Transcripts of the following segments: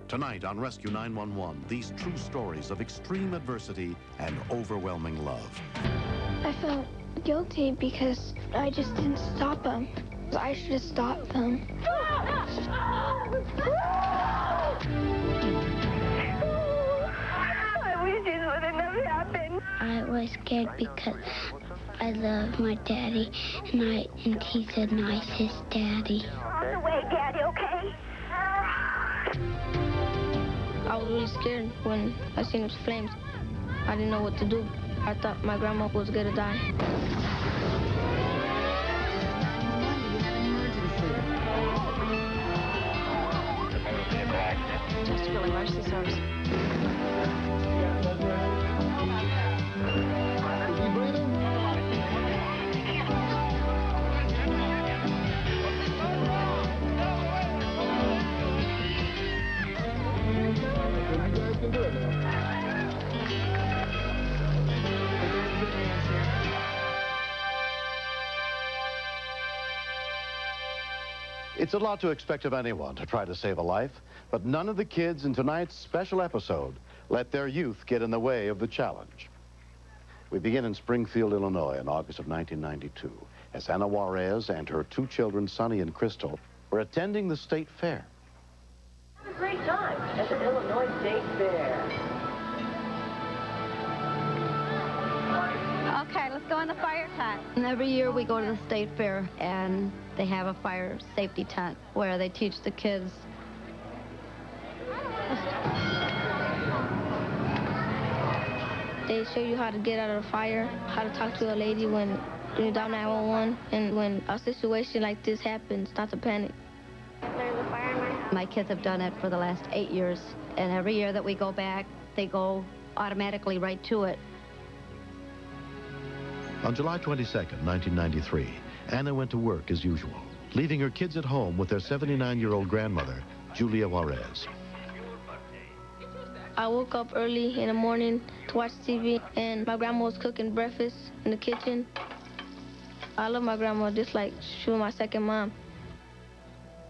Tonight on Rescue 911, these true stories of extreme adversity and overwhelming love. I felt guilty because I just didn't stop them. I should have stopped them. I wish this would have never happened. I was scared because I love my daddy, and he's a nicest daddy. On the way, Daddy, okay? I was really scared when I seen those flames. I didn't know what to do. I thought my grandma was gonna die. Chesterfield Emergency Service. It's a lot to expect of anyone to try to save a life, but none of the kids in tonight's special episode let their youth get in the way of the challenge. We begin in Springfield, Illinois in August of 1992, as Anna Juarez and her two children, Sonny and Crystal, were attending the state fair. Have a great time at the Illinois State Fair. Okay, let's go in the fire tent. And every year we go to the state fair and they have a fire safety tent where they teach the kids. They show you how to get out of the fire, how to talk to a lady when you dial 911, and when a situation like this happens, not to panic. There's a fire in my house. My kids have done it for the last 8 years, and every year that we go back, they go automatically right to it. On July 22nd, 1993, Anna went to work as usual, leaving her kids at home with their 79-year-old grandmother, Julia Juarez. I woke up early in the morning to watch TV, and my grandma was cooking breakfast in the kitchen. I love my grandma just like she was my second mom.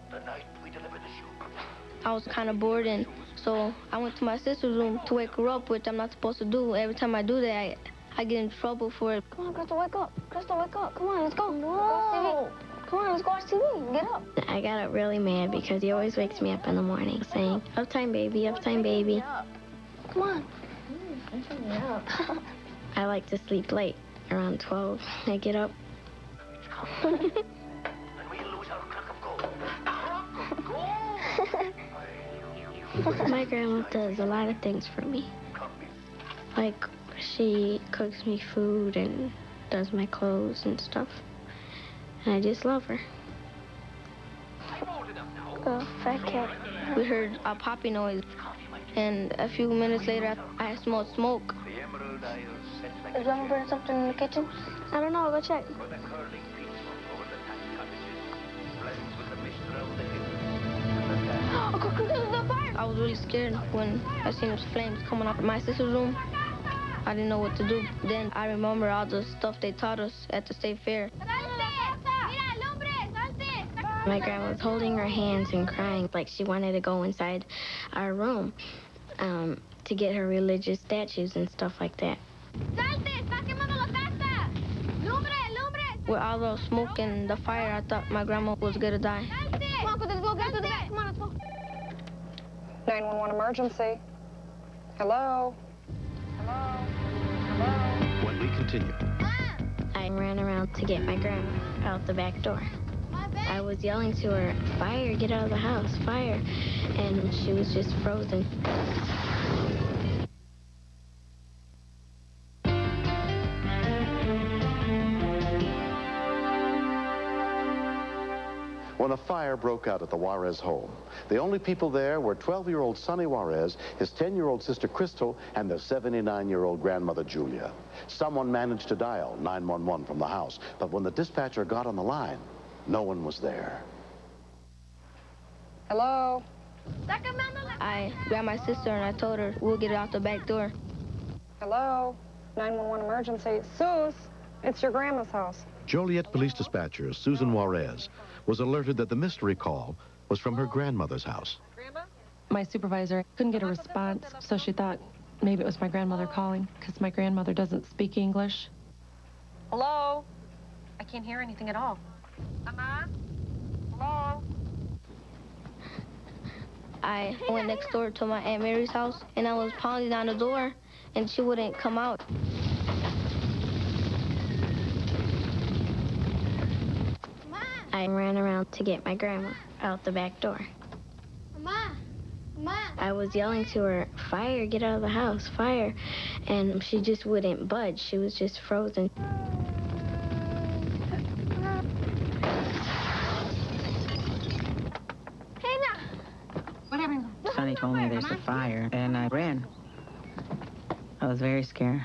The night we delivered the shoe. I was kind of bored, and so I went to my sister's room to wake her up, which I'm not supposed to do. Every time I do that, I get in trouble for it. Come on, Crystal, wake up. Crystal, wake up. Come on, let's go. No. Let's watch TV. Come on, let's go watch TV. Get up. I got up really mad because he always wakes me up in the morning saying, "Uptime baby, uptime baby." Come on. I like to sleep late. Around 12, I get up. And we lose our clock of gold. Clock of gold! My grandma does a lot of things for me. Like, she cooks me food and does my clothes and stuff. And I just love her. Go, fat cat. We heard a popping noise, and a few minutes later, I smelled smoke. Is Grandma burning something in the kitchen? I don't know. I'll go check. Oh, there's a fire! I was really scared when I seen those flames coming out of my sister's room. I didn't know what to do. Then I remember all the stuff they taught us at the state fair. My grandma was holding her hands and crying like she wanted to go inside our room to get her religious statues and stuff like that. With all the smoke and the fire, I thought my grandma was gonna die. Come on, let's go get to that. Come on, let's go. 911 emergency. Hello? When we continue, I ran around to get my grandma out the back door. I was yelling to her, "Fire, get out of the house, fire." And she was just frozen. when a fire broke out at the Juarez home. The only people there were 12-year-old Sonny Juarez, his 10-year-old sister Crystal, and their 79-year-old grandmother Julia. Someone managed to dial 911 from the house, but when the dispatcher got on the line, no one was there. Hello? I grabbed my sister and I told her we'll get her out the back door. Hello? 911 emergency. Sus, it's your grandma's house. Joliet police dispatcher Susan Juarez was alerted that the mystery call was from her grandmother's house. Grandma? My supervisor couldn't get a response, so she thought maybe it was my grandmother calling, because my grandmother doesn't speak English. Hello? I can't hear anything at all. Mama? Hello? I went next door to my Aunt Mary's house, and I was pounding on the door, and she wouldn't come out. I ran around to get my grandma out the back door. I was yelling to her, "Fire, get out of the house, fire." And she just wouldn't budge. She was just frozen. Sonny told me there's a fire, and I ran. I was very scared.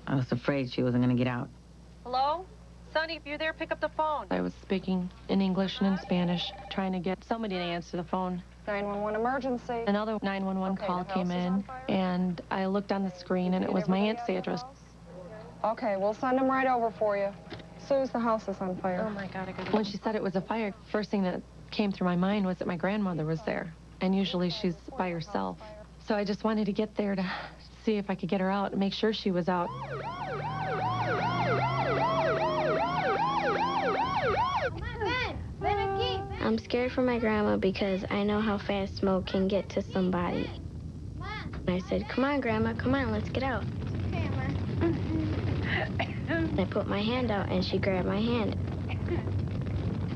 I was afraid she wasn't going to get out. Hello? Sonny, if you're there, pick up the phone. I was speaking in English and in Spanish, trying to get somebody to answer the phone. 911 emergency. Another 911 call came in, and I looked on the screen, and it was my aunt's address. Okay, we'll send them right over for you. Suze, the house is on fire. Oh, my God, I gotta... When she said it was a fire, first thing that came through my mind was that my grandmother was there, and usually she's by herself. So I just wanted to get there to see if I could get her out and make sure she was out. I'm scared for my grandma because I know how fast smoke can get to somebody. I said, "Come on, Grandma, come on, let's get out." I put my hand out and she grabbed my hand.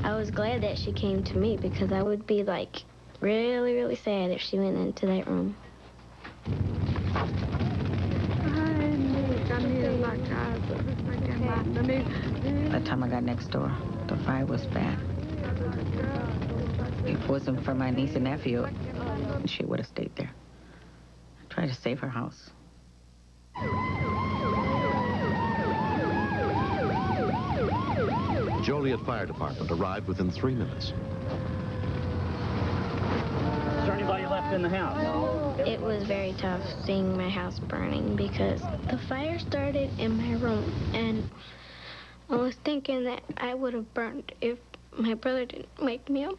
I was glad that she came to me because I would be like really, really sad if she went into that room. By the time I got next door, the fire was bad. If it wasn't for my niece and nephew, she would have stayed there. I tried to save her house. Joliet Fire Department arrived within 3 minutes. Is there anybody left in the house? It was very tough seeing my house burning because the fire started in my room, and I was thinking that I would have burned if my brother didn't wake me up.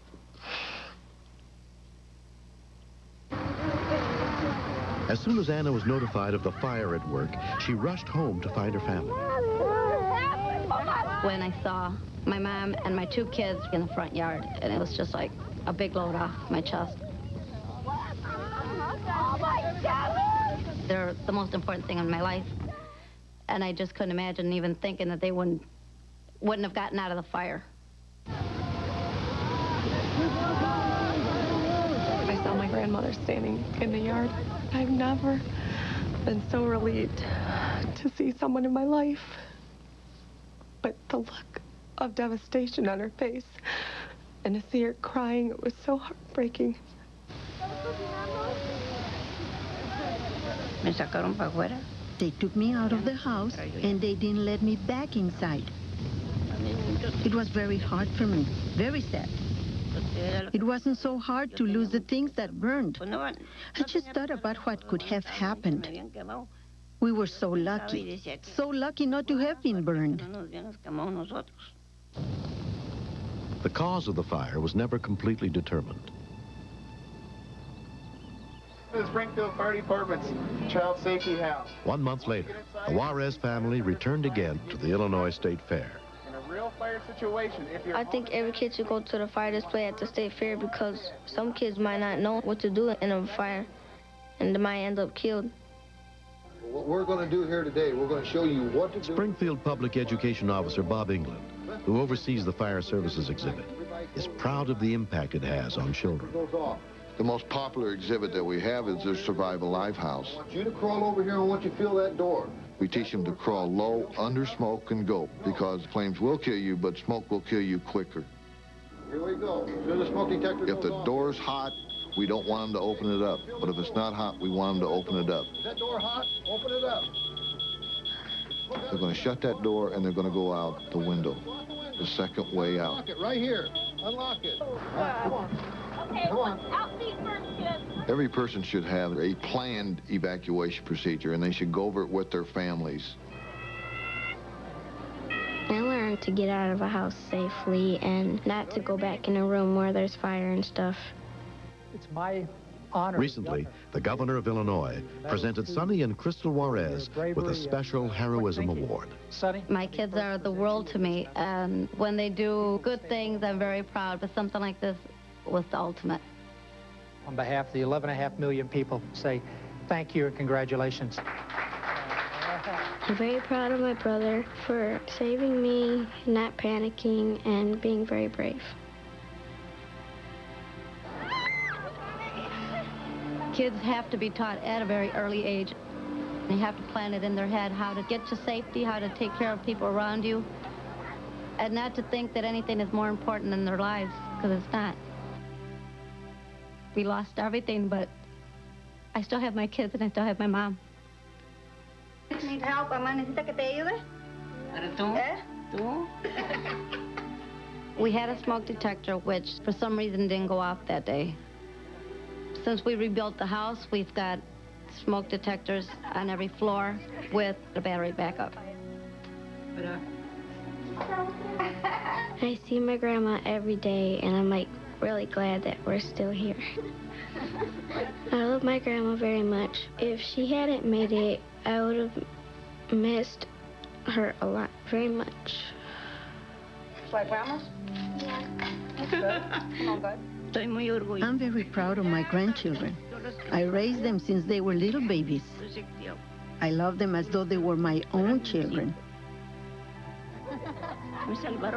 As soon as Anna was notified of the fire at work, she rushed home to find her family. When I saw my mom and my 2 kids in the front yard, and it was just like a big load off my chest. They're the most important thing in my life, and I just couldn't imagine even thinking that they wouldn't have gotten out of the fire. I saw my grandmother standing in the yard. I've never been so relieved to see someone in my life. But the look of devastation on her face and to see her crying, it was so heartbreaking. Me sacaron para afuera. They took me out of the house and they didn't let me back inside. It was very hard for me, very sad. It wasn't so hard to lose the things that burned. I just thought about what could have happened. We were so lucky not to have been burned. The cause of the fire was never completely determined. The Springfield Fire Department's Child Safety House. 1 month later, the Juarez family returned again to the Illinois State Fair. In a real fire situation, if you're... I think every kid should go to the fire display at the state fair because some kids might not know what to do in a fire and they might end up killed. What we're going to do here today, we're going to show you what to do. Springfield Public Education Officer Bob England, who oversees the Fire Services exhibit, is proud of the impact it has on children. The most popular exhibit that we have is the Survive Alive House. I want you to crawl over here and I want you to feel that door. We teach them to crawl low, under smoke, and go, because flames will kill you, but smoke will kill you quicker. Here we go. Here the smoke detector If the door's hot, we don't want them to open it up. But if it's not hot, we want them to open it up. Is that door hot? Open it up. They're going to shut that door and they're going to go out the window. The second way out. Unlock it right here. Unlock it. Come on. Come on. Out feet first, kids. Every person should have a planned evacuation procedure, and they should go over it with their families. I learned to get out of a house safely and not to go back in a room where there's fire and stuff. It's my honor. Recently, the governor of Illinois presented Sonny and Crystal Juarez with a special heroism award. Sonny? My kids are the world to me, and when they do good things, I'm very proud, but something like this was the ultimate. On behalf of the 11.5 million people, say thank you and congratulations. I'm very proud of my brother for saving me, not panicking, and being very brave. Kids have to be taught at a very early age. They have to plant it in their head how to get to safety, how to take care of people around you, and not to think that anything is more important than their lives, because it's not. We lost everything, but I still have my kids and I still have my mom. Need help? Mamá necesita que te ayude. We had a smoke detector, which for some reason didn't go off that day. Since we rebuilt the house, we've got smoke detectors on every floor with a battery backup. I see my grandma every day, and I'm like really glad that we're still here. I love my grandma very much. If she hadn't made it, I would have missed her a lot, very much. Like grandma's? Yeah. That's good. Come on, good. I'm very proud of my grandchildren. I raised them since they were little babies. I love them as though they were my own children.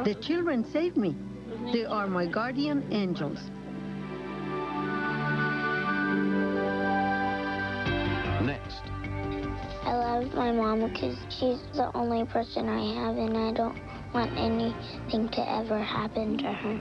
The children saved me. They are my guardian angels. Next. I love my mom because she's the only person I have, and I don't want anything to ever happen to her.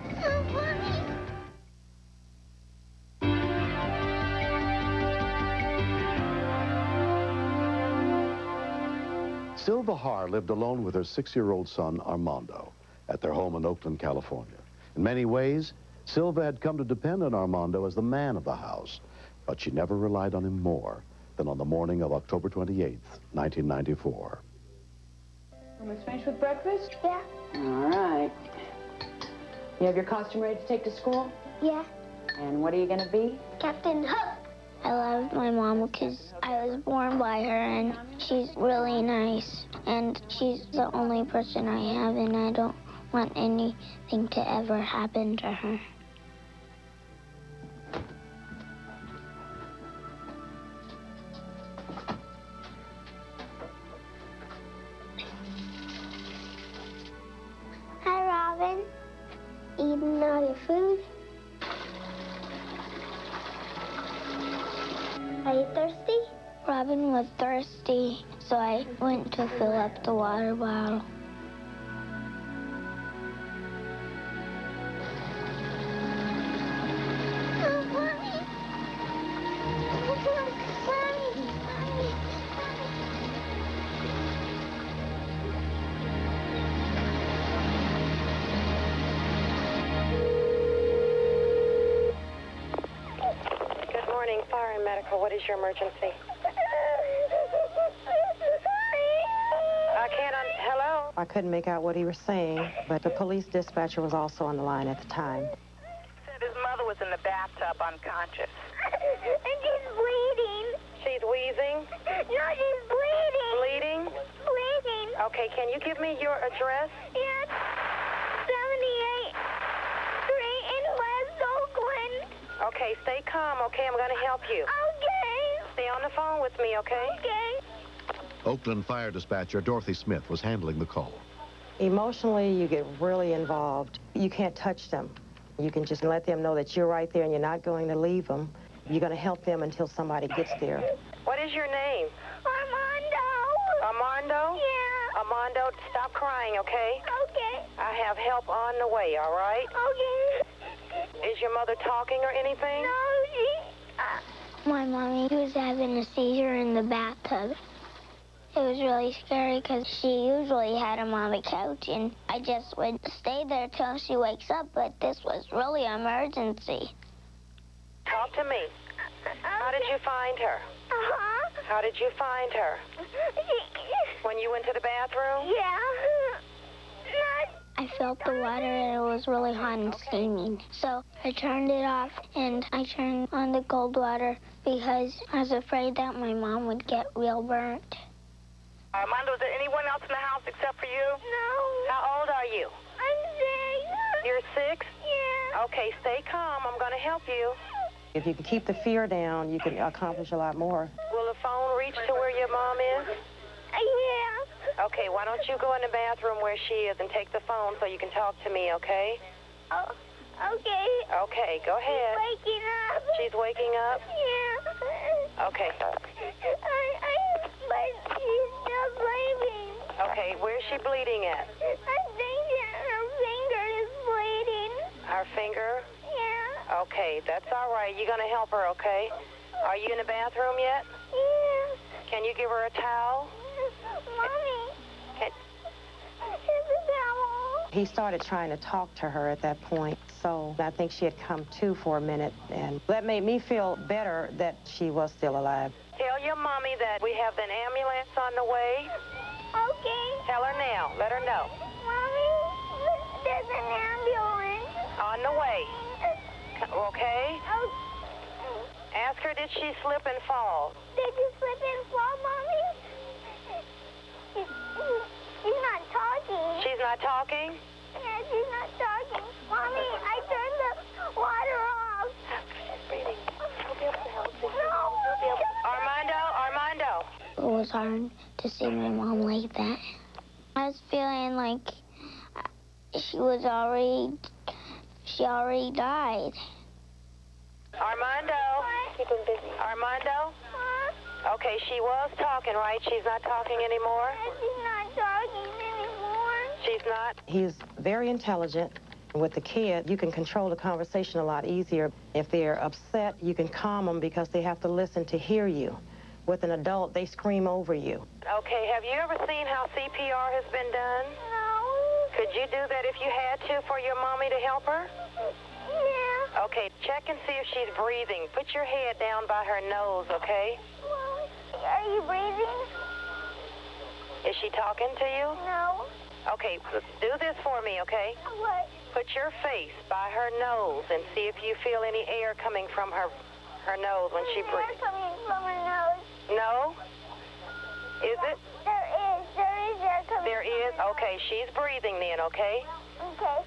Silva Har lived alone with her 6-year-old son, Armando, at their home in Oakland, California. In many ways, Silva had come to depend on Armando as the man of the house, but she never relied on him more than on the morning of October 28th, 1994. Almost finished with breakfast? Yeah. All right. You have your costume ready to take to school? Yeah. And what are you going to be? Captain Hook. I love my mom because I was born by her, and she's really nice. And she's the only person I have, and I don't want anything to ever happen to her. Hi, Robin. Eating all your food? Are you thirsty? Robin was thirsty, so I went to fill up the water bottle. Good morning, fire and medical. What is your emergency? Hello? I couldn't make out what he was saying, but the police dispatcher was also on the line at the time. Said his mother was in the bathtub unconscious. And she's bleeding. She's wheezing? No, she's bleeding. Bleeding? Bleeding. Okay, can you give me your address? Yes. 78 Street in West Oakland. Okay, stay calm, okay? I'm going to help you. Okay. Stay on the phone with me, okay? Okay. Oakland Fire Dispatcher Dorothy Smith was handling the call. Emotionally, you get really involved. You can't touch them. You can just let them know that you're right there and you're not going to leave them. You're going to help them until somebody gets there. What is your name? Armando. Armando? Yeah. Armando, stop crying, okay? Okay. I have help on the way, all right? Okay. Is your mother talking or anything? No, My mommy was having a seizure in the bathtub. It was really scary because she usually had him on the couch, and I just would stay there till she wakes up, but this was really an emergency. Talk to me. How did you find her? Uh-huh. How did you find her? When you went to the bathroom? Yeah. I I felt the water and it was really hot and steaming. So I turned it off and I turned on the cold water because I was afraid that my mom would get real burnt. Armando, is there anyone else in the house except for you? No. How old are you? I'm 6. You're 6? Yeah. Okay, stay calm. I'm going to help you. If you can keep the fear down, you can accomplish a lot more. Will the phone reach to where your mom is? Yeah. Okay, why don't you go in the bathroom where she is and take the phone so you can talk to me, okay? Oh, okay. Okay, go ahead. She's waking up. She's waking up? Yeah. Okay. But she's still bleeding. Okay, where's she bleeding at? I think her finger is bleeding. Her finger? Yeah. Okay, that's all right. You're going to help her, okay? Are you in the bathroom yet? Yeah. Can you give her a towel? Mommy. Can... Here's a towel. He started trying to talk to her at that point, so I think she had come to for a minute, and that made me feel better that she was still alive. Tell your mommy that we have an ambulance on the way. Okay. Tell her now. Let her know. Mommy, there's an ambulance. On the way. Okay? Oh. Ask her, did she slip and fall? Did you slip and fall, Mommy? She's not talking. She's not talking? Yeah, she's not talking. Mommy, I turned the water off. She's breathing. I'll be able to help you. No. Armando. It was hard to see my mom like that. I was feeling like she already died. Armando. Keep him busy. Armando? Okay, she was talking, right? She's not talking anymore? She's not talking anymore. She's not? He's very intelligent. With the kid, you can control the conversation a lot easier. If they're upset, you can calm them because they have to listen to hear you. With an adult, they scream over you. Okay, have you ever seen how CPR has been done? No. Could you do that if you had to for your mommy to help her? Yeah. Okay, check and see if she's breathing. Put your head down by her nose, okay? Are you breathing? Is she talking to you? No. Okay, do this for me, okay? What? Put your face by her nose and see if you feel any air coming from her nose when she breathes. Air coming from her nose. No? Is it? There is air coming. There is? Okay, she's breathing then, okay? Okay.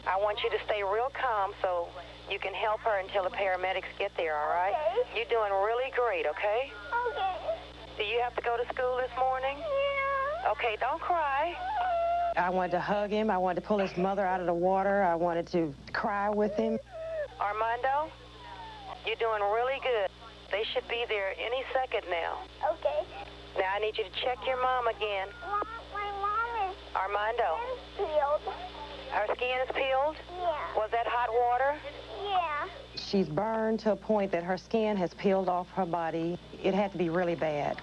I want you to stay real calm so you can help her until the paramedics get there, all right? Okay. You're doing really great, okay? Okay. Do you have to go to school this morning? Yeah. Okay, don't cry. I wanted to hug him. I wanted to pull his mother out of the water. I wanted to cry with him. Armando, you're doing really good. They should be there any second now. Okay. Now I need you to check your mom again. My mom is Armando. peeled. Her skin is peeled? Yeah. Was that hot water? Yeah. She's burned to a point that her skin has peeled off her body. It had to be really bad.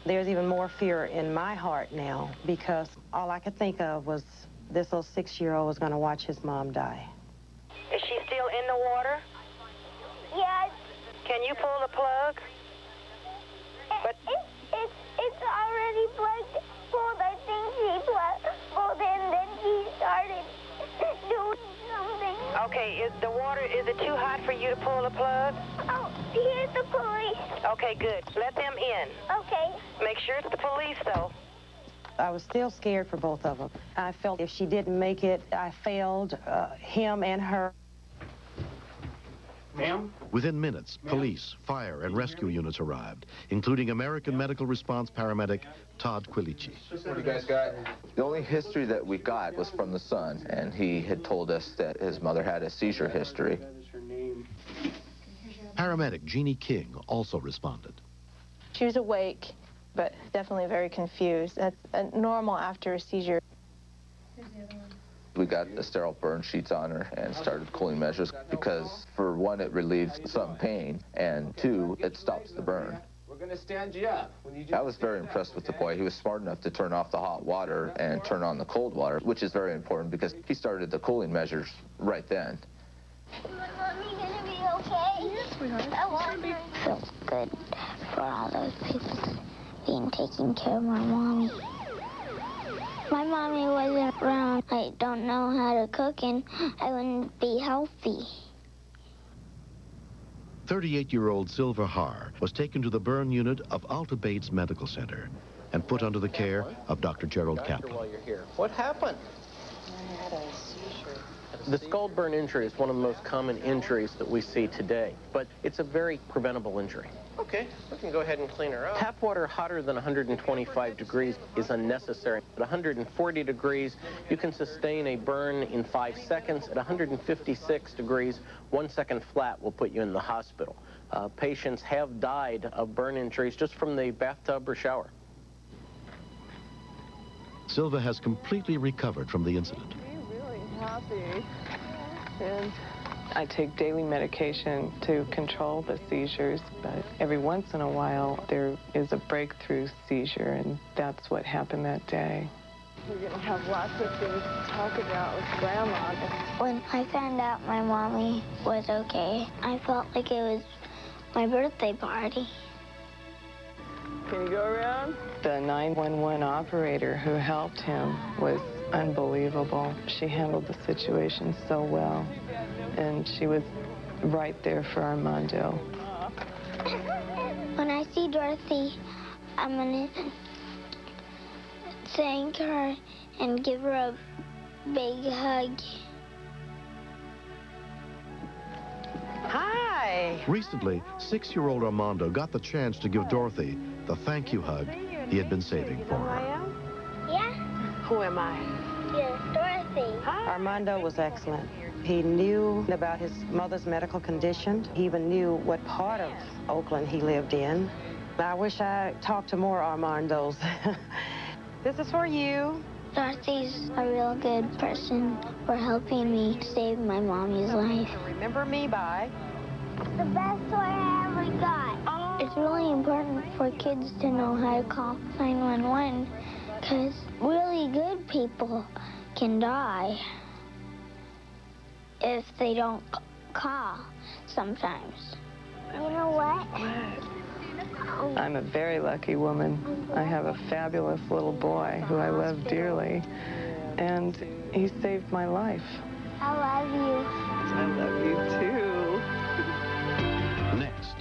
There's even more fear in my heart now because all I could think of was this little 6-year-old was going to watch his mom die. Is she still in the water? Yes. Can you pull the plug? It's already plugged. Pulled. I think she pulled and then she started doing something. Okay, is it too hot for you to pull the plug? Oh, here's the police. Okay, good. Let them in. Okay. Make sure it's the police, though. I was still scared for both of them. I felt if she didn't make it, I failed him and her. Ma'am? Within minutes, police, fire, and rescue units arrived, including American Medical Response paramedic Todd Quilici. What do you guys got? The only history that we got was from the son, and he had told us that his mother had a seizure history. Paramedic Jeannie King also responded. She was awake, but definitely very confused. That's normal after a seizure. We got the sterile burn sheets on her and started cooling measures because, for one, it relieves some pain, and two, it stops the burn. We're going to stand you up. I was very impressed with the boy. He was smart enough to turn off the hot water and turn on the cold water, which is very important because he started the cooling measures right then. Is my mommy gonna be okay? Yes, sweetheart. I want her. Feels good for all those people being taking care of my mommy. my mommy wasn't around, I don't know how to cook and I wouldn't be healthy. 38-year-old Silva Har was taken to the burn unit of Alta Bates Medical Center and put under the care of Dr. Gerald Kaplan. While you're here. What happened? I had a seizure. The skull burn injury is one of the most common injuries that we see today, but it's a very preventable injury. Okay, we can go ahead and clean her up. Tap water hotter than 125 degrees is unnecessary. At 140 degrees, you can sustain a burn in 5 seconds. At 156 degrees, 1 second flat will put you in the hospital. Patients have died of burn injuries just from the bathtub or shower. Silva has completely recovered from the incident. Really happy. And I take daily medication to control the seizures, but every once in a while there is a breakthrough seizure, and that's what happened that day. We're going to have lots of things to talk about with Grandma. When I found out my mommy was okay, I felt like it was my birthday party. Can you go around? The 911 operator who helped him was unbelievable. She handled the situation so well, and she was right there for Armando. When I see Dorothy, I'm gonna thank her and give her a big hug. Hi. Recently, 6-year-old Armando got the chance to give Dorothy the thank you hug he had been saving for her. Yeah? Who am I? Yes, Dorothy. Armando was excellent. He knew about his mother's medical condition. He even knew what part of Oakland he lived in. I wish I talked to more Armandos. This is for you. Dorothy's a real good person for helping me save my mommy's life. Remember me by? The best toy I ever got. It's really important for kids to know how to call 911 because really good people can die if they don't call sometimes. You know what? I'm a very lucky woman. I have a fabulous little boy who I love dearly, and he saved my life. I love you. I love you too. Next.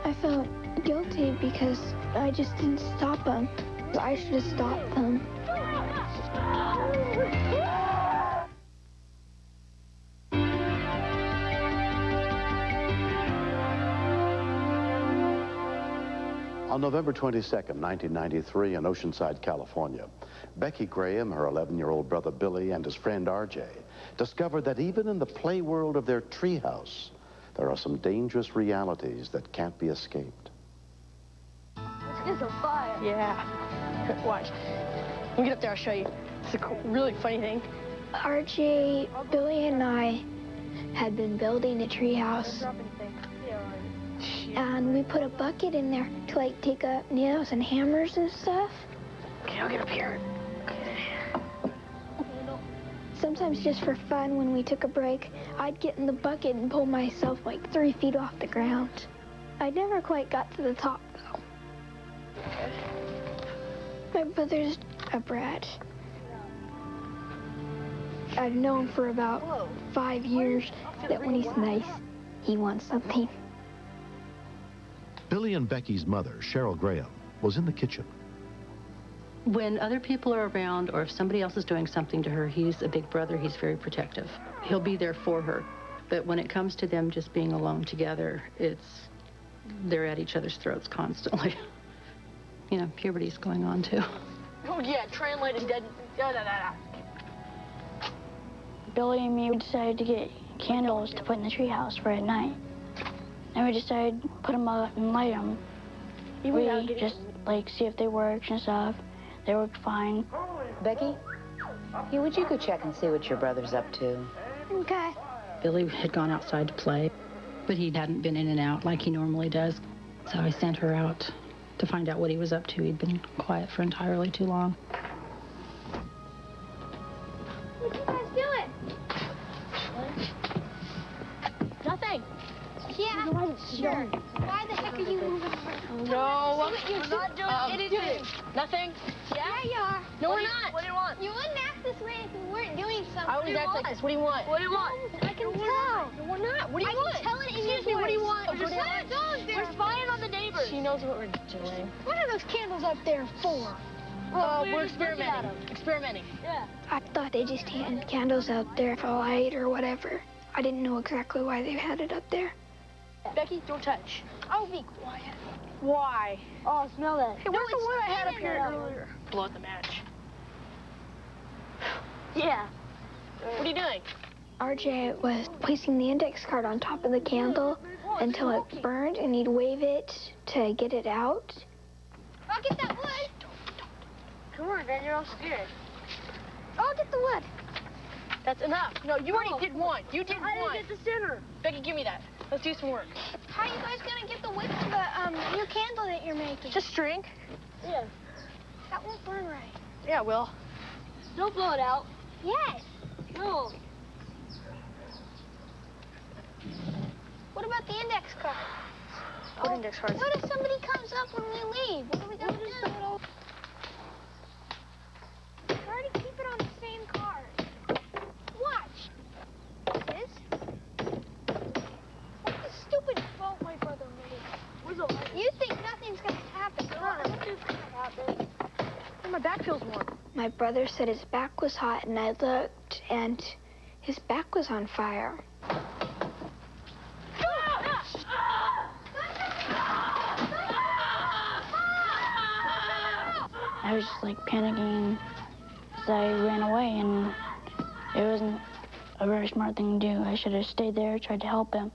I felt guilty because I just didn't stop them. I should have stopped them. On November 22nd, 1993, in Oceanside, California, Becky Graham, her 11-year-old brother Billy, and his friend RJ discovered that even in the play world of their treehouse, there are some dangerous realities that can't be escaped. Let's get some fire. Yeah. Watch. When we get up there, I'll show you. It's a really funny thing. RJ, Billy, and I had been building a treehouse. And we put a bucket in there to like dig up nails and hammers and stuff. Okay, I'll get up here. Sometimes just for fun, when we took a break, I'd get in the bucket and pull myself like 3 feet off the ground. I never quite got to the top though. My brother's a brat. I've known for about 5 years that when he's nice, he wants something. Billy and Becky's mother, Cheryl Graham, was in the kitchen. When other people are around or if somebody else is doing something to her, he's a big brother. He's very protective. He'll be there for her. But when it comes to them just being alone together, they're at each other's throats constantly. You know, puberty's going on too. Oh yeah, translated dead. Billy and me decided to get candles to put in the treehouse for at night. And we decided to put them up and light them. We just like see if they worked and stuff. They worked fine. Becky, would you go check and see what your brother's up to? Okay. Billy had gone outside to play, but he hadn't been in and out like he normally does. So I sent her out to find out what he was up to. He'd been quiet for entirely too long. What you guys doing? Nothing. Yeah. Sure. there. Why the heck are you moving? No, You're not doing anything. Nothing? Yeah, you are. No, we're not. What do you want? You wouldn't act this way if you weren't doing something. I always act like this. What do you want? What do you want? I can tell. No, we're not. What do you want? I can tell it in Excuse your me, what do you voice. want? We're We're spying on the neighbors. She knows what we're doing. What are those candles up there for? We're experimenting. Experimenting. Yeah. I thought they just had candles out there for light or whatever. I didn't know exactly why they had it up there. Becky, don't touch. I'll be quiet. Why? Oh, smell that. Hey, where's the one I had up here earlier? Blow out the match. Yeah. What are you doing? RJ was placing the index card on top of the candle until it burned, and he'd wave it to get it out. I'll get that wood. Come on, then you're all scared. I'll get the wood. That's enough. No, you already did one. You did one. I didn't get the center. Becky, give me that. Let's do some work. How are you guys gonna get the wick to the new candle that you're making? Just string. Yeah. That won't burn right. Yeah, it will. Don't blow it out. Yes. No. What about the index card? What index card? What if somebody comes up when we leave? What are we gonna do? Try to keep it on the same card. Watch. This? What's the stupid boat my brother made? You think nothing's gonna happen, huh? Nothing's gonna happen. Oh, my back feels warm. My brother said his back was hot, and I looked, and his back was on fire. I was just like panicking as I ran away, and it wasn't a very smart thing to do. I should have stayed there, tried to help him.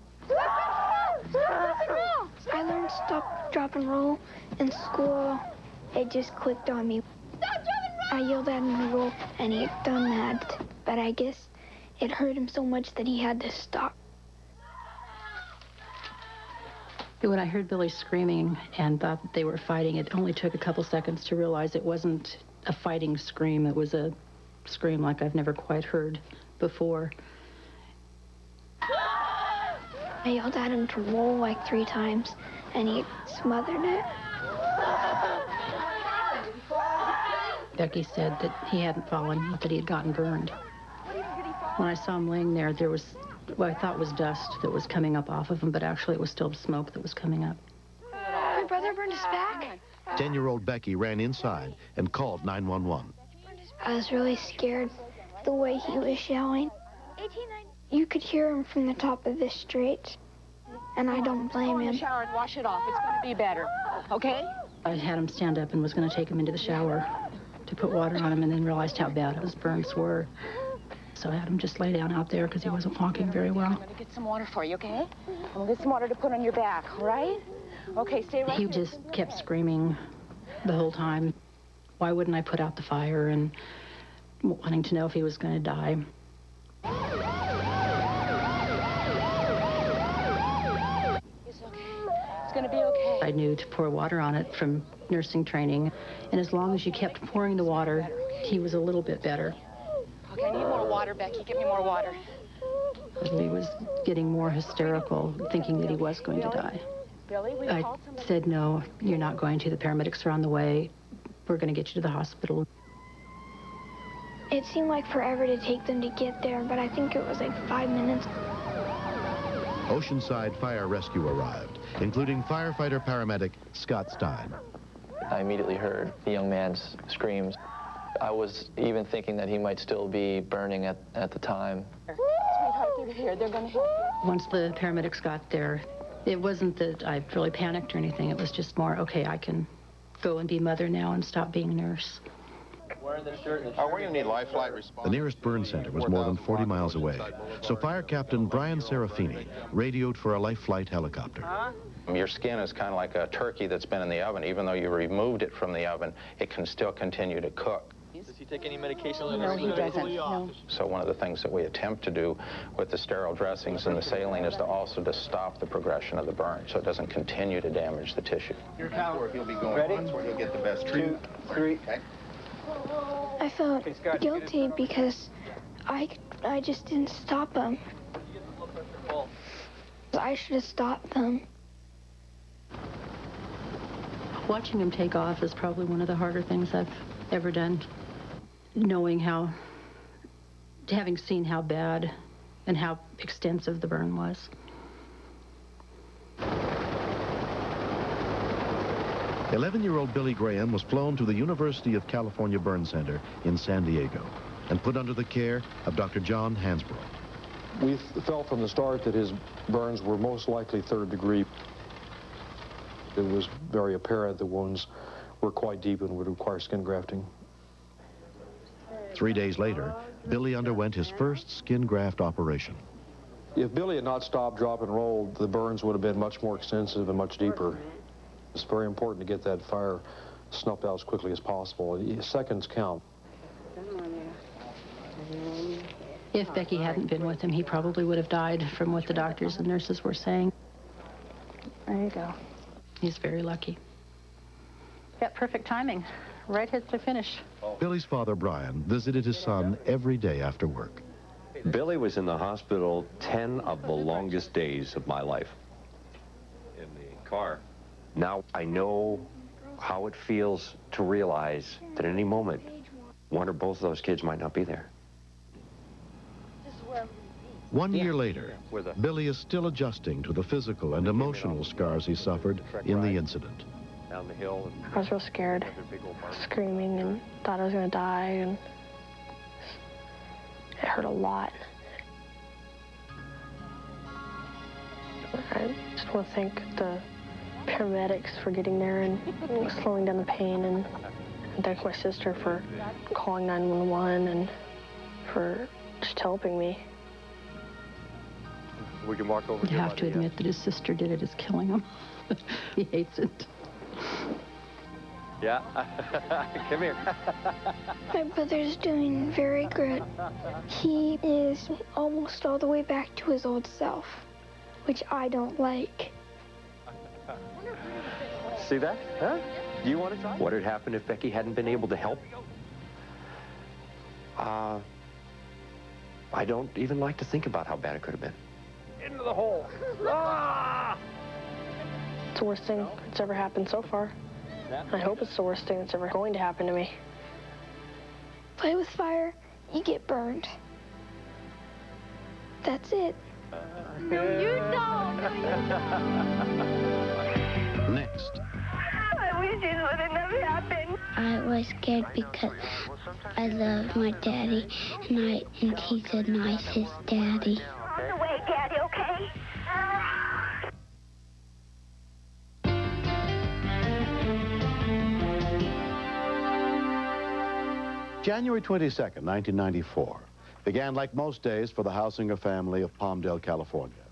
I learned stop, drop, and roll in school. It just clicked on me. I yelled at him to roll, and he had done that. But I guess it hurt him so much that he had to stop. When I heard Billy screaming and thought that they were fighting, it only took a couple seconds to realize it wasn't a fighting scream. It was a scream like I've never quite heard before. I yelled at him to roll like 3 times, and he smothered it. Becky said that he hadn't fallen, that he had gotten burned. When I saw him laying there, there was what I thought was dust that was coming up off of him, but actually it was still smoke that was coming up. My brother burned his back? 10-year-old Becky ran inside and called 911. I was really scared the way he was yelling. You could hear him from the top of the street, and I don't blame Go in him. the shower and wash it off. It's going to be better, okay? I had him stand up and was going to take him into the shower to put water on him, and then realized how bad his burns were. So I had him just lay down out there because he wasn't walking very well. I'm going to get some water for you, okay? I'm going to get some water to put on your back, all right? Okay, stay right He there. just kept screaming the whole time. Why wouldn't I put out the fire, and wanting to know if he was going to die. It's okay. It's going to be okay. I knew to pour water on it from nursing training, and as long as you kept pouring the water, he was a little bit better. Okay, I need more water, Becky. Give me more water. He was getting more hysterical, thinking that he was going to die. Billy, we I called somebody. said, no, you're not going to. The paramedics are on the way. We're going to get you to the hospital. It seemed like forever to take them to get there, but I think it was like 5 minutes. Oceanside Fire Rescue arrived, including firefighter-paramedic Scott Stein. I immediately heard the young man's screams. I was even thinking that he might still be burning at the time. Sweetheart, they're here. They're going to help you. Once the paramedics got there, it wasn't that I really panicked or anything. It was just more, okay, I can go and be mother now and stop being a nurse. We're going to need life flight response. The nearest burn center was more than 40 miles away, so Fire Captain Brian Serafini radioed for a life flight helicopter. Your skin is kind of like a turkey that's been in the oven. Even though you removed it from the oven, it can still continue to cook. Does he take any medication? No, he doesn't. No. So one of the things that we attempt to do with the sterile dressings and the saline is to also to stop the progression of the burn so it doesn't continue to damage the tissue. Here's where he'll be going. Ready? That's where he'll get the best treatment. 2, 3. Okay. I felt guilty because I just didn't stop them. I should have stopped them. Watching him take off is probably one of the harder things I've ever done. Knowing having seen how bad and how extensive the burn was. 11-year-old Billy Graham was flown to the University of California Burn Center in San Diego and put under the care of Dr. John Hansbrough. We felt from the start that his burns were most likely third degree. It was very apparent the wounds were quite deep and would require skin grafting. 3 days later, Billy underwent his first skin graft operation. If Billy had not stopped, drop, and rolled, the burns would have been much more extensive and much deeper. It's very important to get that fire snuffed out as quickly as possible. Seconds count. If Becky hadn't been with him, he probably would have died from what the doctors and nurses were saying. There you go. He's very lucky. Got perfect timing. Right hit the finish. Billy's father, Brian, visited his son every day after work. Billy was in the hospital 10 of the longest days of my life. In the car. Now I know how it feels to realize that at any moment, one or both of those kids might not be there. 1 year later, Billy is still adjusting to the physical and emotional scars he suffered in the incident. Down the hill. I was real scared, screaming, and thought I was going to die, and it hurt a lot. I just want to thank the paramedics for getting there and slowing down the pain, and thank my sister for calling 911 and for just helping me. We can walk over. You have to admit that his sister did it is killing him. He hates it. Yeah, come here. My brother's doing very good. He is almost all the way back to his old self, which I don't like. See that? Huh? Do you want to try? What had happened if Becky hadn't been able to help? I don't even like to think about how bad it could have been. Into the hole. Ah! It's the worst thing that's ever happened so far. I hope it's the worst thing that's ever going to happen to me. Play with fire, you get burned. That's it. No, you don't. No, you don't. Next. I wish it would have never happened. I was scared because I love my daddy, and he's the nicest daddy. On the way, Daddy, okay? January 22nd, 1994, began like most days for the Hausinger family of Palmdale, California.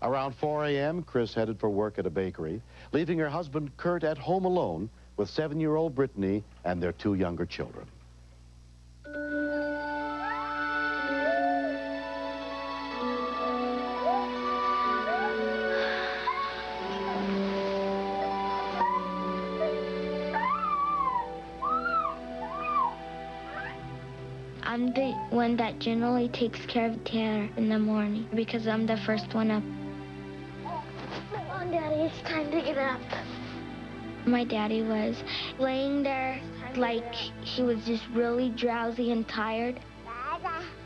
Around 4 a.m., Chris headed for work at a bakery, leaving her husband Kurt at home alone with 7-year-old Brittany and their 2 younger children. I'm the one that generally takes care of Tanner in the morning because I'm the first one up. Come on, Daddy, it's time to get up. My daddy was laying there like he was just really drowsy and tired.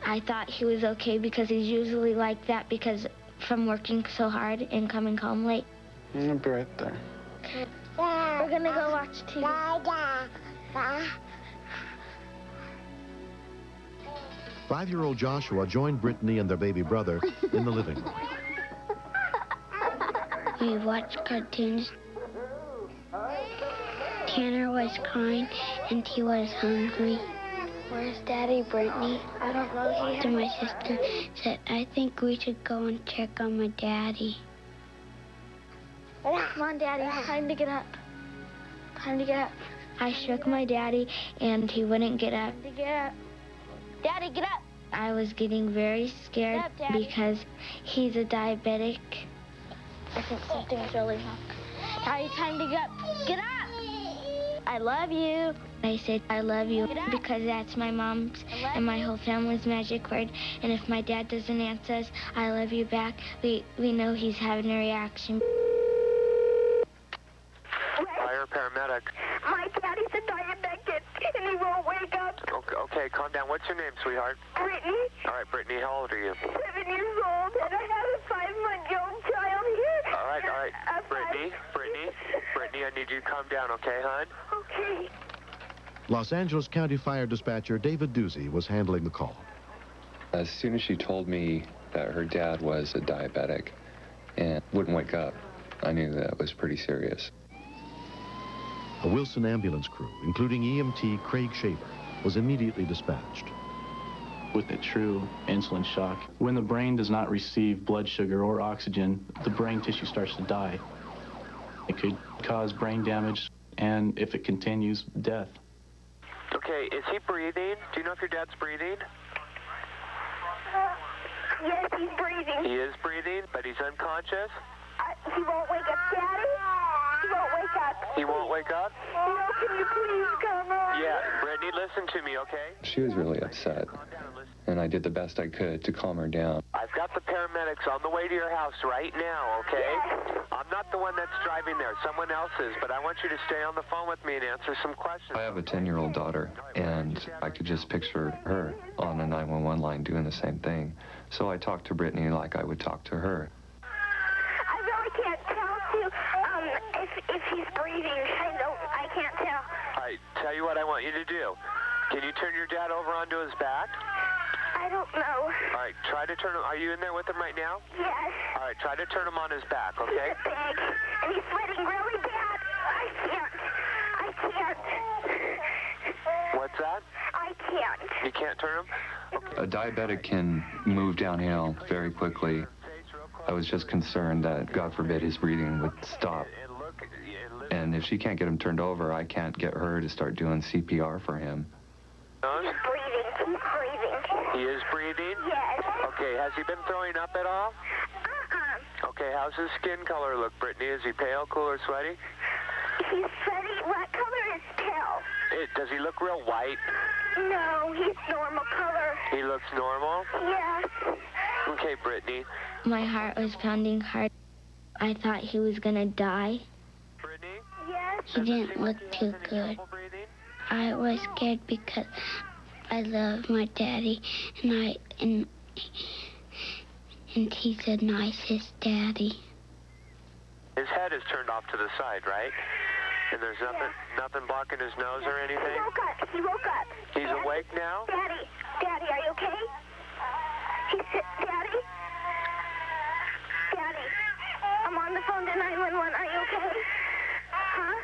I thought he was okay because he's usually like that because from working so hard and coming home late. I'll be right there. Okay. We're gonna go watch TV. 5-year-old Joshua joined Brittany and their baby brother in the living room. We watched cartoons. Tanner was crying and he was hungry. Where's Daddy, Brittany? I don't know. So my sister said, I think we should go and check on my daddy. Come on, Daddy, it's time to get up. Time to get up. I shook my daddy and he wouldn't get up. Time to get up. Daddy, get up. I was getting very scared Get up, Daddy. because he's a diabetic. I think something's really wrong. Daddy, time to get up. Get up. I love you. I said, I love you because that's my mom's and my whole family's magic word. And if my dad doesn't answer us, I love you back, we know he's having a reaction. Fire paramedic. what's your name, sweetheart? Brittany. All right, Brittany, how old are you? 7 years old, and I have a 5-month-old child here. All right. Brittany, I need you to calm down, okay, hon? Okay. Los Angeles County Fire Dispatcher David Doozy was handling the call. As soon as she told me that her dad was a diabetic and wouldn't wake up, I knew that was pretty serious. A Wilson ambulance crew, including EMT Craig Shaver, was immediately dispatched. With a true insulin shock, when the brain does not receive blood sugar or oxygen, the brain tissue starts to die. It could cause brain damage, and if it continues, death. Okay, is he breathing? Do you know if your dad's breathing? Yes, he's breathing. He is breathing, but he's unconscious? He won't wake up, Daddy. He won't wake up. He won't wake up? No, can you please come on? Yeah, Brittany, listen to me, okay? She was really upset, and I did the best I could to calm her down. I've got the paramedics on the way to your house right now, okay? Yes. I'm not the one that's driving there. Someone else is, but I want you to stay on the phone with me and answer some questions. I have a 10-year-old daughter, and I could just picture her on a 911 line doing the same thing. So I talked to Brittany like I would talk to her. I really can't tell, too, if he's breathing. I can't tell. All right, tell you what I want you to do. Can you turn your dad over onto his back? I don't know. All right, try to turn him. Are you in there with him right now? Yes. All right, try to turn him on his back, okay? He's big, and he's sweating really bad. I can't. What's that? I can't. You can't turn him? Okay. A diabetic can move downhill very quickly. I was just concerned that, God forbid, his breathing would stop. And if she can't get him turned over, I can't get her to start doing CPR for him. He's breathing. He's breathing. He is breathing? Yes. Okay, has he been throwing up at all? Okay, how's his skin color look, Brittany? Is he pale, cool, or sweaty? He's sweaty. What color is pale? Does he look real white? No, he's normal color. He looks normal? Yes. Okay, Brittany. My heart was pounding hard. I thought he was gonna die. Brittany? Yes. He didn't look too good. I was scared because I love my daddy, and he's the nicest daddy. His head is turned off to the side, right? And there's nothing blocking his nose or anything? He woke up. He's awake now? Daddy, are you okay? Daddy? Daddy, I'm on the phone to 911. Are you okay? Huh?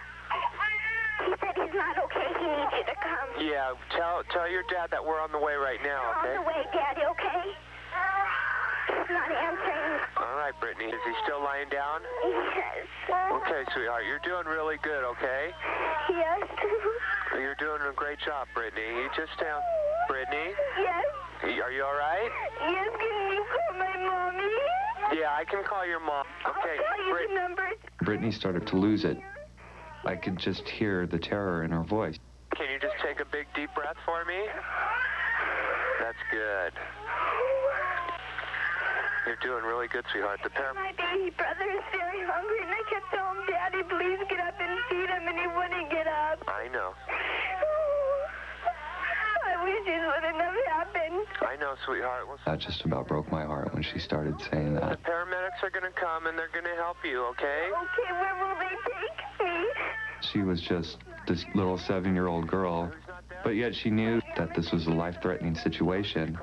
He said he's not okay. He needs you to come. Yeah, tell your dad that we're on the way right now, okay? On the way, Daddy, okay? He's not answering. All right, Brittany. Is he still lying down? Yes. Okay, sweetheart. You're doing really good, okay? Yes. You're doing a great job, Brittany. You just down. Brittany? Yes. Are you all right? Yes, can you call my mommy? Yeah, I can call your mom. Okay. I'll tell you the number. Brittany started to lose it. I could just hear the terror in her voice. Can you just take a big, deep breath for me? That's good. You're doing really good, sweetheart. My baby brother is very hungry, and I kept telling him, Daddy, please get up and feed him, and he wouldn't get up. I know. I wish this wouldn't have happened. I know, sweetheart. That just about broke my heart when she started saying that. The paramedics are going to come, and they're going to help you, okay? Okay, where will they take me? She was just this little 7-year-old girl, but yet she knew that this was a life-threatening situation,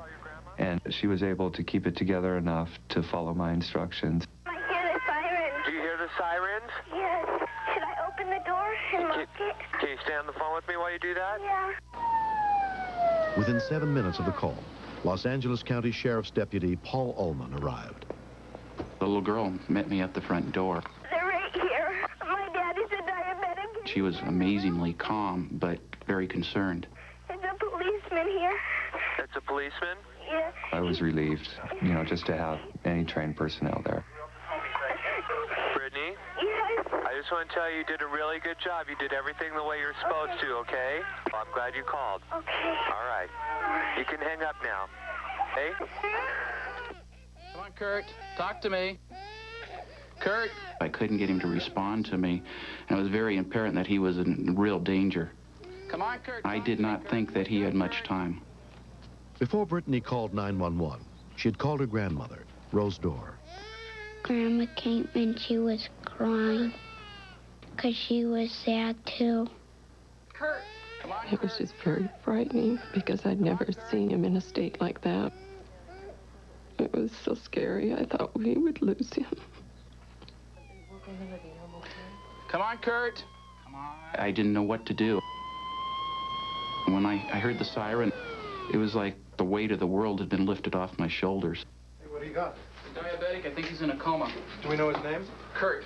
and she was able to keep it together enough to follow my instructions. I hear the sirens. Do you hear the sirens? Yes. Should I open the door and lock it? Can you stay on the phone with me while you do that? Yeah. Within 7 minutes of the call, Los Angeles County Sheriff's Deputy Paul Ullman arrived. The little girl met me at the front door. They're right here. My dad is a diabetic. She was amazingly calm, but very concerned. There's a policeman here. It's a policeman? Yes. I was relieved, just to have any trained personnel there. Brittany? Yes. I just want to tell you did a really good job. You did everything the way you're supposed to, okay? Well, I'm glad you called. Okay. All right. You can hang up now. Hey? Come on, Kurt. Talk to me. Kurt! I couldn't get him to respond to me, and it was very apparent that he was in real danger. Come on, Kurt. I did not think that he had much time. Before Brittany called 911, she had called her grandmother, Rose Dorr. Grandma came and she was crying because she was sad too. Kurt, it was just very frightening because I'd never seen him in a state like that. It was so scary. I thought we would lose him. Come on, Kurt. Come on. I didn't know what to do. When I heard the siren, it was like the weight of the world had been lifted off my shoulders. Hey, what do you got? Diabetic, I think he's in a coma. Do we know his name? Kurt.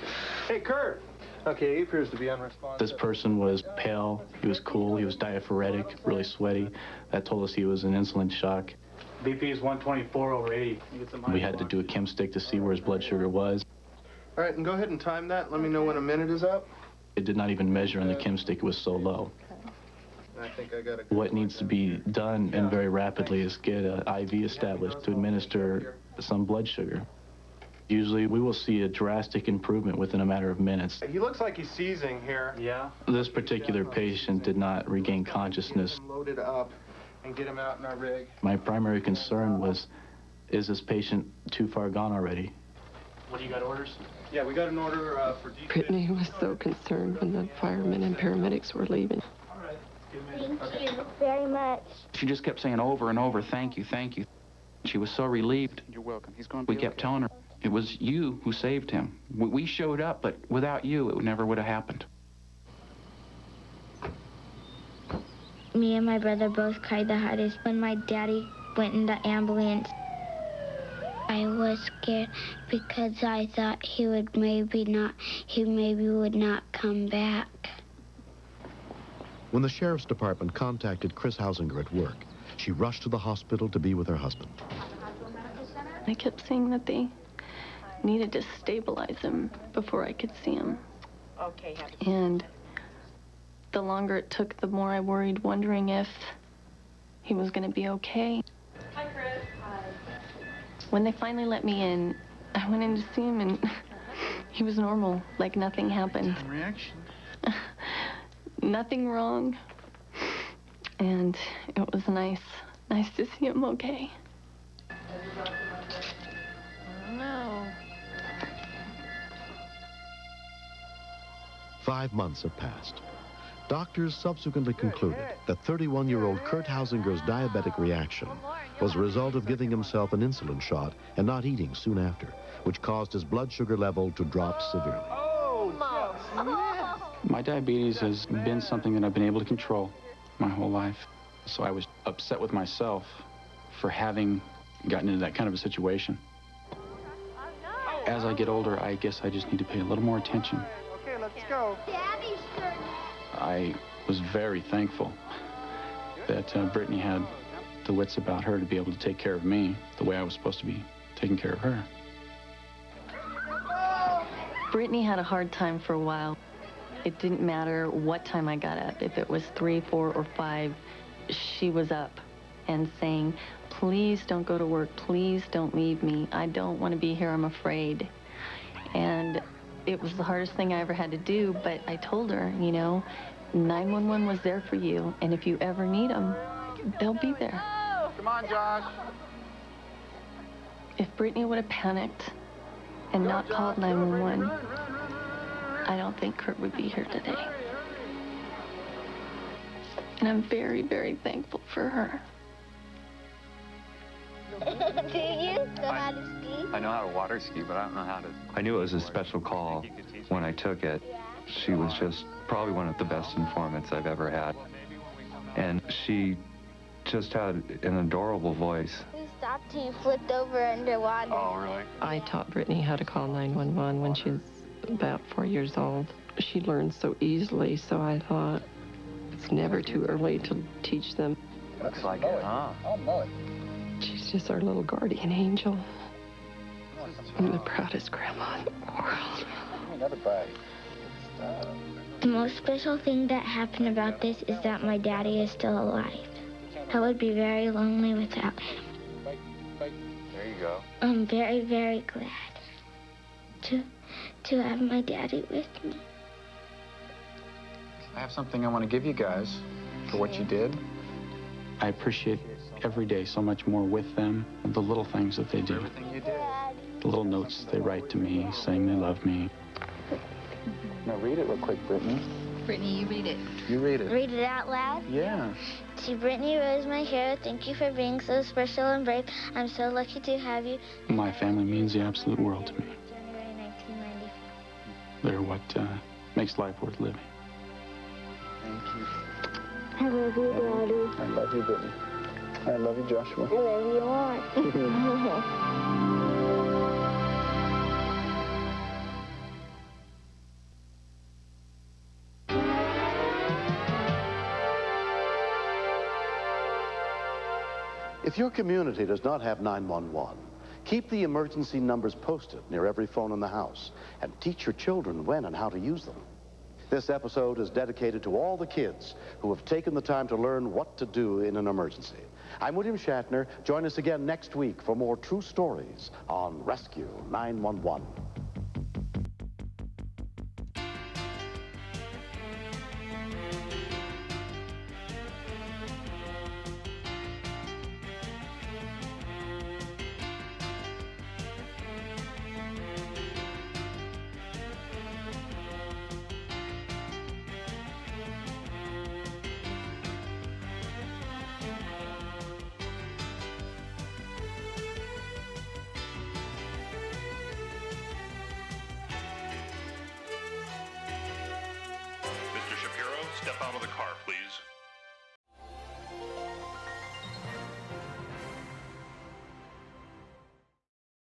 Hey, Kurt. Okay, he appears to be unresponsive. This person was pale, he was cool, he was diaphoretic, really sweaty. That told us he was in insulin shock. BP is 124/80. We had to do a chem stick to see where his blood sugar was. All right, and go ahead and time that. Let me know when a minute is up. It did not even measure on the chem stick, it was so low. I think I got a... What needs to be done, and very rapidly, is get an IV established to administer some blood sugar. Usually, we will see a drastic improvement within a matter of minutes. He looks like he's seizing here. Yeah. This particular patient did not regain consciousness. Load it up and get him out in our rig. My primary concern was, is this patient too far gone already? What do you got, orders? Yeah, we got an order for... Brittany was so concerned when the firemen and paramedics were leaving. Thank you very much. She just kept saying over and over, thank you, thank you. She was so relieved. You're welcome. He's going to be We kept telling her, it was you who saved him. We showed up, but without you, it never would have happened. Me and my brother both cried the hardest when my daddy went in the ambulance. I was scared because I thought he maybe would not come back. When the sheriff's department contacted Chris Hausinger at work, she rushed to the hospital to be with her husband. I kept saying that they needed to stabilize him before I could see him. Okay. And the longer it took, the more I worried, wondering if he was going to be okay. Hi, Chris. Hi. When they finally let me in, I went in to see him, and he was normal, like nothing happened. Reaction? Nothing wrong. And it was nice to see him okay. No. 5 months have passed. Doctors subsequently concluded that 31-year-old Kurt Hausinger's diabetic reaction was a result of giving himself an insulin shot and not eating soon after, which caused his blood sugar level to drop severely. My diabetes has been something that I've been able to control my whole life. So I was upset with myself for having gotten into that kind of a situation. As I get older, I guess I just need to pay a little more attention. Okay, let's go. I was very thankful that Brittany had the wits about her to be able to take care of me the way I was supposed to be taking care of her. Brittany had a hard time for a while. It didn't matter what time I got up. If it was 3, 4, or 5, she was up and saying, please don't go to work. Please don't leave me. I don't want to be here. I'm afraid. And it was the hardest thing I ever had to do, but I told her, 911 was there for you, and if you ever need them, they'll be there. Come on, Josh. If Brittany would have panicked and not called 911, I don't think Kurt would be here today. And I'm very, very thankful for her. Do you know how to ski? I know how to water ski, but I don't know how to... I knew it was a special call when I took it. She was just probably one of the best informants I've ever had. And she just had an adorable voice. You stopped till you flipped over underwater. Oh, really? I taught Brittany how to call 911 when she was about 4 years old. She learned so easily, so I thought it's never too early to teach them. Looks like it, huh? She's just our little guardian angel. I'm the proudest grandma in the world. Another bite. The most special thing that happened about this is that my daddy is still alive. I would be very lonely without him. There you go. I'm very, very glad to have my daddy with me. I have something I want to give you guys for what you did. I appreciate every day so much more with them, the little things that they do. Everything you did. The little notes they write to me saying they love me. Now read it real quick, Brittany. Brittany, you read it. You read it. Read it out loud? Yeah. To Brittany Rose, my hero, thank you for being so special and brave. I'm so lucky to have you. My family means the absolute world to me. January 1994. They're what makes life worth living. Thank you. I love you, Daddy. I love you, Brittany. I love you, Joshua. I love you more. If your community does not have 911, keep the emergency numbers posted near every phone in the house and teach your children when and how to use them. This episode is dedicated to all the kids who have taken the time to learn what to do in an emergency. I'm William Shatner. Join us again next week for more true stories on Rescue 911. Mr. Shapiro, step out of the car, please.